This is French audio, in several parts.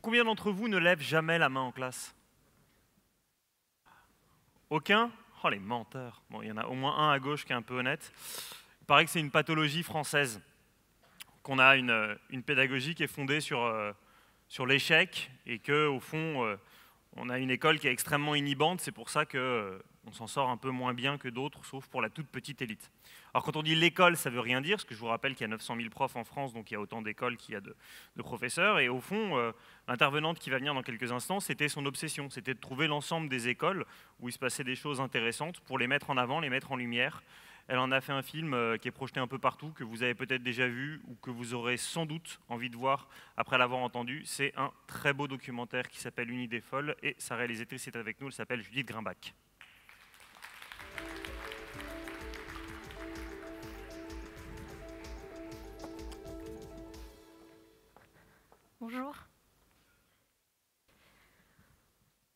Combien d'entre vous ne lèvent jamais la main en classe? Aucun? Oh, les menteurs. Bon, il y en a au moins un à gauche qui est un peu honnête. Il paraît que c'est une pathologie française, qu'on a une pédagogie qui est fondée sur l'échec et qu'au fond, on a une école qui est extrêmement inhibante. C'est pour ça qu'on s'en sort un peu moins bien que d'autres, sauf pour la toute petite élite. Alors quand on dit l'école, ça ne veut rien dire, parce que je vous rappelle qu'il y a 900 000 profs en France, donc il y a autant d'écoles qu'il y a de professeurs. Et au fond, l'intervenante qui va venir dans quelques instants, c'était son obsession, c'était de trouver l'ensemble des écoles où il se passait des choses intéressantes pour les mettre en avant, les mettre en lumière. Elle en a fait un film qui est projeté un peu partout, que vous avez peut-être déjà vu ou que vous aurez sans doute envie de voir après l'avoir entendu. C'est un très beau documentaire qui s'appelle Une idée folle et sa réalisatrice est avec nous, elle s'appelle Judith Grimbach. Bonjour.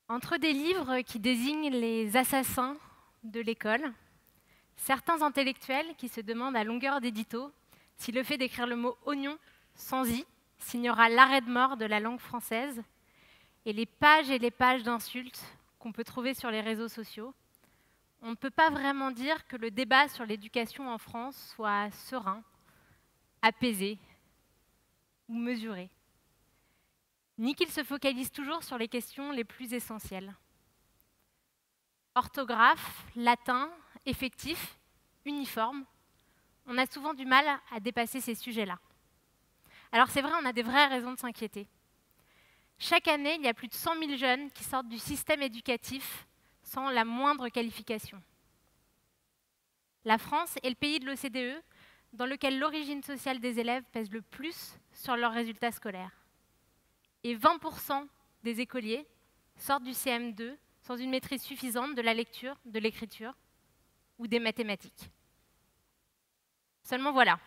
Entre des livres qui désignent les assassins de l'école, certains intellectuels qui se demandent à longueur d'édito si le fait d'écrire le mot oignon sans i signera l'arrêt de mort de la langue française, et les pages d'insultes qu'on peut trouver sur les réseaux sociaux, on ne peut pas vraiment dire que le débat sur l'éducation en France soit serein, apaisé ou mesuré, ni qu'il se focalise toujours sur les questions les plus essentielles. Orthographe, latin, effectif, uniforme, on a souvent du mal à dépasser ces sujets-là. Alors c'est vrai, on a des vraies raisons de s'inquiéter. Chaque année, il y a plus de 100 000 jeunes qui sortent du système éducatif sans la moindre qualification. La France est le pays de l'OCDE dans lequel l'origine sociale des élèves pèse le plus sur leurs résultats scolaires. Et 20% des écoliers sortent du CM2 sans une maîtrise suffisante de la lecture, de l'écriture ou des mathématiques. Seulement voilà,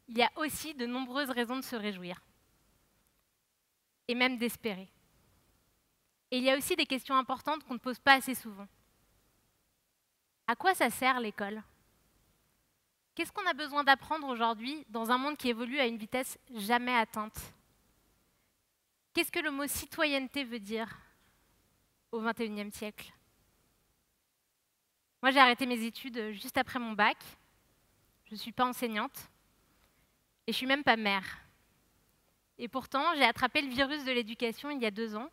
il y a aussi de nombreuses raisons de se réjouir, et même d'espérer. Et il y a aussi des questions importantes qu'on ne pose pas assez souvent. À quoi ça sert l'école? Qu'est-ce qu'on a besoin d'apprendre aujourd'hui dans un monde qui évolue à une vitesse jamais atteinte? Qu'est-ce que le mot citoyenneté veut dire au XXIe siècle? Moi, j'ai arrêté mes études juste après mon bac. Je ne suis pas enseignante et je ne suis même pas mère. Et pourtant, j'ai attrapé le virus de l'éducation il y a 2 ans,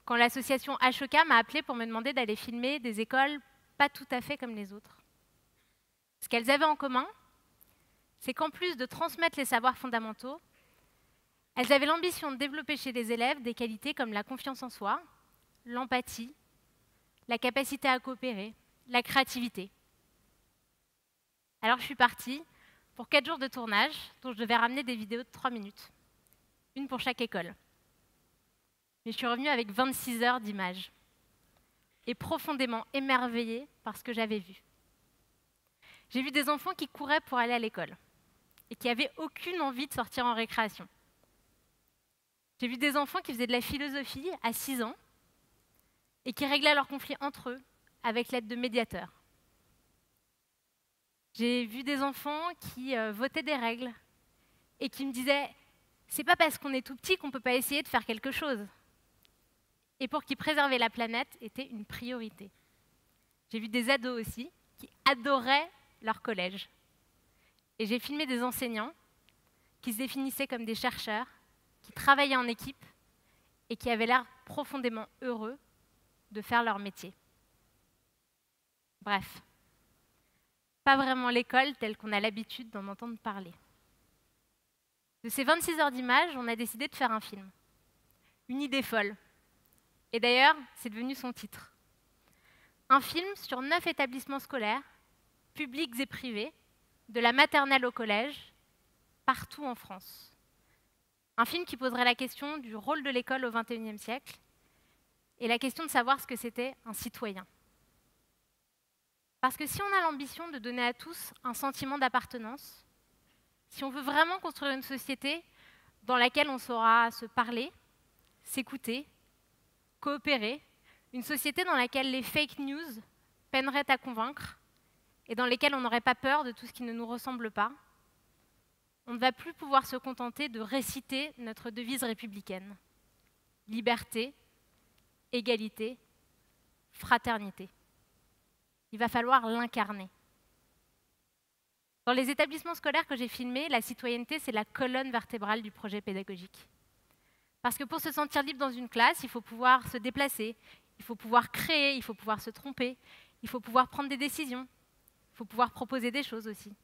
quand l'association HEK m'a appelée pour me demander d'aller filmer des écoles pas tout à fait comme les autres. Ce qu'elles avaient en commun, c'est qu'en plus de transmettre les savoirs fondamentaux, elles avaient l'ambition de développer chez les élèves des qualités comme la confiance en soi, l'empathie, la capacité à coopérer, la créativité. Alors je suis partie pour 4 jours de tournage, dont je devais ramener des vidéos de 3 minutes, une pour chaque école. Mais je suis revenue avec 26 heures d'images, et profondément émerveillée par ce que j'avais vu. J'ai vu des enfants qui couraient pour aller à l'école, et qui n'avaient aucune envie de sortir en récréation. J'ai vu des enfants qui faisaient de la philosophie à 6 ans, et qui réglaient leurs conflits entre eux avec l'aide de médiateurs. J'ai vu des enfants qui votaient des règles et qui me disaient « c'est pas parce qu'on est tout petit qu'on ne peut pas essayer de faire quelque chose ». Et pour qui préserver la planète était une priorité. J'ai vu des ados aussi qui adoraient leur collège. Et j'ai filmé des enseignants qui se définissaient comme des chercheurs, qui travaillaient en équipe et qui avaient l'air profondément heureux de faire leur métier. Bref, pas vraiment l'école telle qu'on a l'habitude d'en entendre parler. De ces 26 heures d'images, on a décidé de faire un film. Une idée folle. Et d'ailleurs, c'est devenu son titre. Un film sur 9 établissements scolaires, publics et privés, de la maternelle au collège, partout en France. Un film qui poserait la question du rôle de l'école au XXIe siècle et la question de savoir ce que c'était un citoyen. Parce que si on a l'ambition de donner à tous un sentiment d'appartenance, si on veut vraiment construire une société dans laquelle on saura se parler, s'écouter, coopérer, une société dans laquelle les fake news peineraient à convaincre et dans laquelle on n'aurait pas peur de tout ce qui ne nous ressemble pas, on ne va plus pouvoir se contenter de réciter notre devise républicaine. liberté, égalité, fraternité. Il va falloir l'incarner. Dans les établissements scolaires que j'ai filmés, la citoyenneté, c'est la colonne vertébrale du projet pédagogique. Parce que pour se sentir libre dans une classe, il faut pouvoir se déplacer, il faut pouvoir créer, il faut pouvoir se tromper, il faut pouvoir prendre des décisions, il faut pouvoir proposer des choses aussi.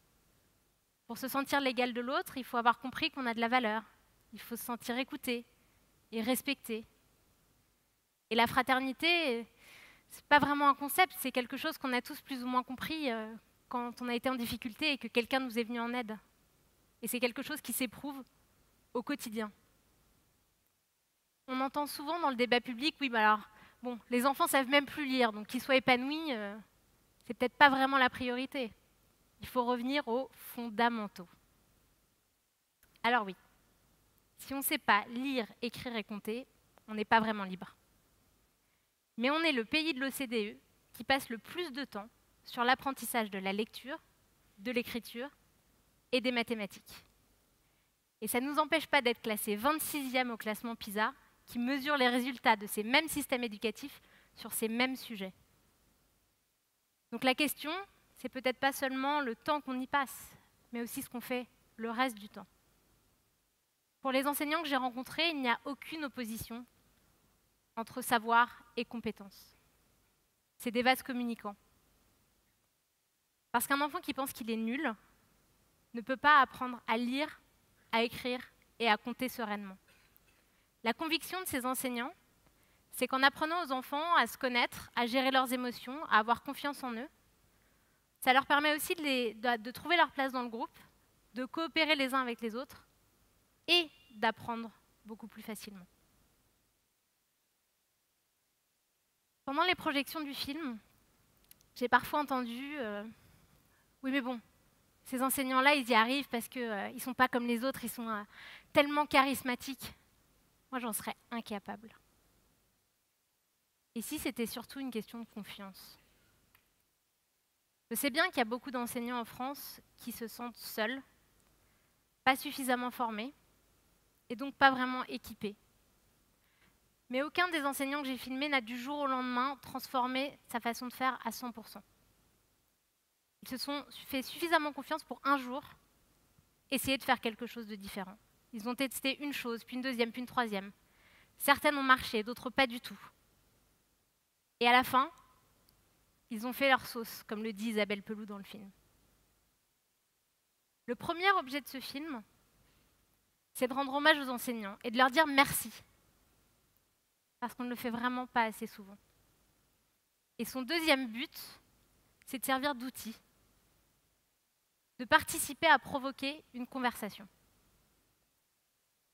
Pour se sentir l'égal de l'autre, il faut avoir compris qu'on a de la valeur, il faut se sentir écouté et respecté. Et la fraternité, c'est pas vraiment un concept, c'est quelque chose qu'on a tous plus ou moins compris quand on a été en difficulté et que quelqu'un nous est venu en aide. Et c'est quelque chose qui s'éprouve au quotidien. On entend souvent dans le débat public, oui, bah alors, bon, les enfants savent même plus lire, donc qu'ils soient épanouis, c'est peut-être pas vraiment la priorité. Il faut revenir aux fondamentaux. Alors oui, si on ne sait pas lire, écrire et compter, on n'est pas vraiment libre. Mais on est le pays de l'OCDE qui passe le plus de temps sur l'apprentissage de la lecture, de l'écriture et des mathématiques. Et ça ne nous empêche pas d'être classé 26e au classement PISA, qui mesure les résultats de ces mêmes systèmes éducatifs sur ces mêmes sujets. Donc la question, c'est peut-être pas seulement le temps qu'on y passe, mais aussi ce qu'on fait le reste du temps. Pour les enseignants que j'ai rencontrés, il n'y a aucune opposition entre savoir et compétence. C'est des vases communicants. Parce qu'un enfant qui pense qu'il est nul ne peut pas apprendre à lire, à écrire et à compter sereinement. La conviction de ces enseignants, c'est qu'en apprenant aux enfants à se connaître, à gérer leurs émotions, à avoir confiance en eux, ça leur permet aussi de trouver leur place dans le groupe, de coopérer les uns avec les autres et d'apprendre beaucoup plus facilement. Pendant les projections du film, j'ai parfois entendu oui, mais bon, ces enseignants-là, ils y arrivent parce qu'ils ne sont pas comme les autres, ils sont tellement charismatiques. Moi, j'en serais incapable. Et si c'était surtout une question de confiance? Je sais bien qu'il y a beaucoup d'enseignants en France qui se sentent seuls, pas suffisamment formés, et donc pas vraiment équipés. Mais aucun des enseignants que j'ai filmés n'a du jour au lendemain transformé sa façon de faire à 100%. Ils se sont fait suffisamment confiance pour un jour essayer de faire quelque chose de différent. Ils ont testé une chose, puis une deuxième, puis une troisième. Certaines ont marché, d'autres pas du tout. Et à la fin, ils ont fait leur sauce, comme le dit Isabelle Peloux dans le film. Le premier objet de ce film, c'est de rendre hommage aux enseignants et de leur dire merci. Parce qu'on ne le fait vraiment pas assez souvent. Et son deuxième but, c'est de servir d'outil, de participer à provoquer une conversation.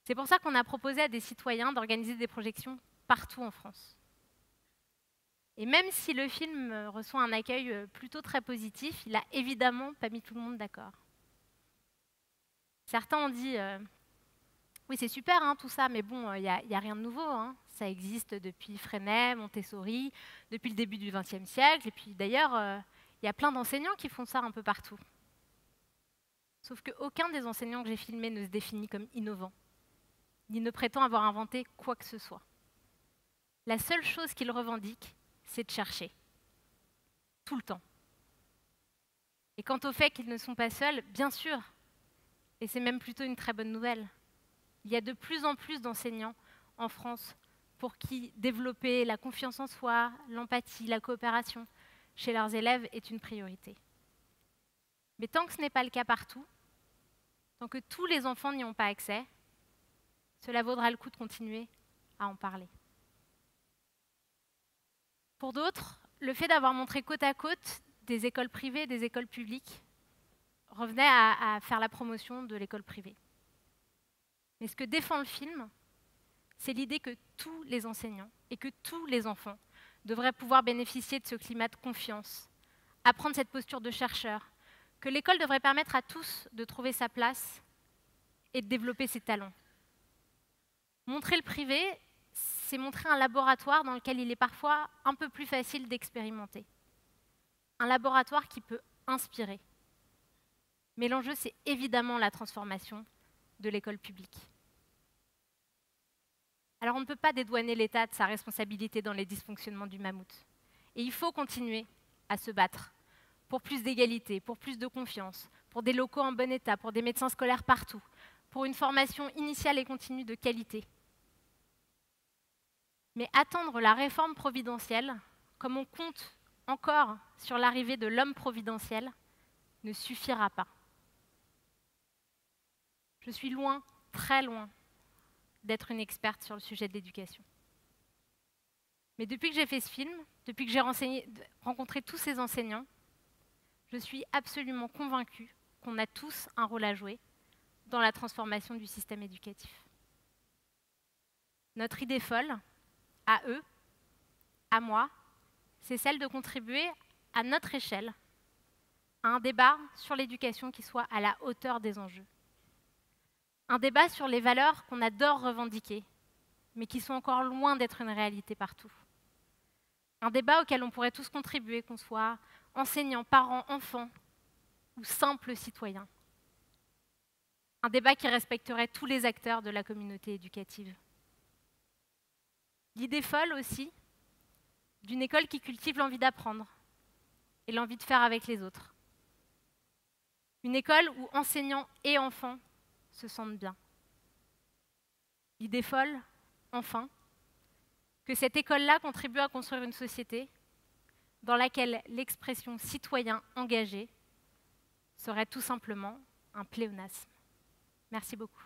C'est pour ça qu'on a proposé à des citoyens d'organiser des projections partout en France. Et même si le film reçoit un accueil plutôt très positif, il n'a évidemment pas mis tout le monde d'accord. Certains ont dit oui, c'est super hein, tout ça, mais bon, il n'y a rien de nouveau. Hein. Ça existe depuis Freinet, Montessori, depuis le début du XXe siècle. Et puis d'ailleurs, il y a plein d'enseignants qui font ça un peu partout. Sauf qu'aucun des enseignants que j'ai filmés ne se définit comme innovant, ni ne prétend avoir inventé quoi que ce soit. La seule chose qu'ils revendiquent, c'est de chercher. Tout le temps. Et quant au fait qu'ils ne sont pas seuls, bien sûr, et c'est même plutôt une très bonne nouvelle, il y a de plus en plus d'enseignants en France pour qui développer la confiance en soi, l'empathie, la coopération chez leurs élèves est une priorité. Mais tant que ce n'est pas le cas partout, tant que tous les enfants n'y ont pas accès, cela vaudra le coup de continuer à en parler. Pour d'autres, le fait d'avoir montré côte à côte des écoles privées et des écoles publiques revenait à faire la promotion de l'école privée. Mais ce que défend le film, c'est l'idée que tous les enseignants et que tous les enfants devraient pouvoir bénéficier de ce climat de confiance, apprendre cette posture de chercheur, que l'école devrait permettre à tous de trouver sa place et de développer ses talents. Montrer le privé, c'est montrer un laboratoire dans lequel il est parfois un peu plus facile d'expérimenter. Un laboratoire qui peut inspirer. Mais l'enjeu, c'est évidemment la transformation de l'école publique. Alors on ne peut pas dédouaner l'État de sa responsabilité dans les dysfonctionnements du mammouth. Et il faut continuer à se battre pour plus d'égalité, pour plus de confiance, pour des locaux en bon état, pour des médecins scolaires partout, pour une formation initiale et continue de qualité. Mais attendre la réforme providentielle, comme on compte encore sur l'arrivée de l'homme providentiel, ne suffira pas. Je suis loin, très loin, d'être une experte sur le sujet de l'éducation. Mais depuis que j'ai fait ce film, depuis que j'ai rencontré tous ces enseignants, je suis absolument convaincue qu'on a tous un rôle à jouer dans la transformation du système éducatif. Notre idée folle, à eux, à moi, c'est celle de contribuer à notre échelle à un débat sur l'éducation qui soit à la hauteur des enjeux. Un débat sur les valeurs qu'on adore revendiquer, mais qui sont encore loin d'être une réalité partout. Un débat auquel on pourrait tous contribuer, qu'on soit enseignants, parents, enfants ou simples citoyens. Un débat qui respecterait tous les acteurs de la communauté éducative. L'idée folle aussi d'une école qui cultive l'envie d'apprendre et l'envie de faire avec les autres. Une école où enseignants et enfants se sentent bien. L'idée folle, enfin, que cette école-là contribue à construire une société dans laquelle l'expression citoyen engagé serait tout simplement un pléonasme. Merci beaucoup.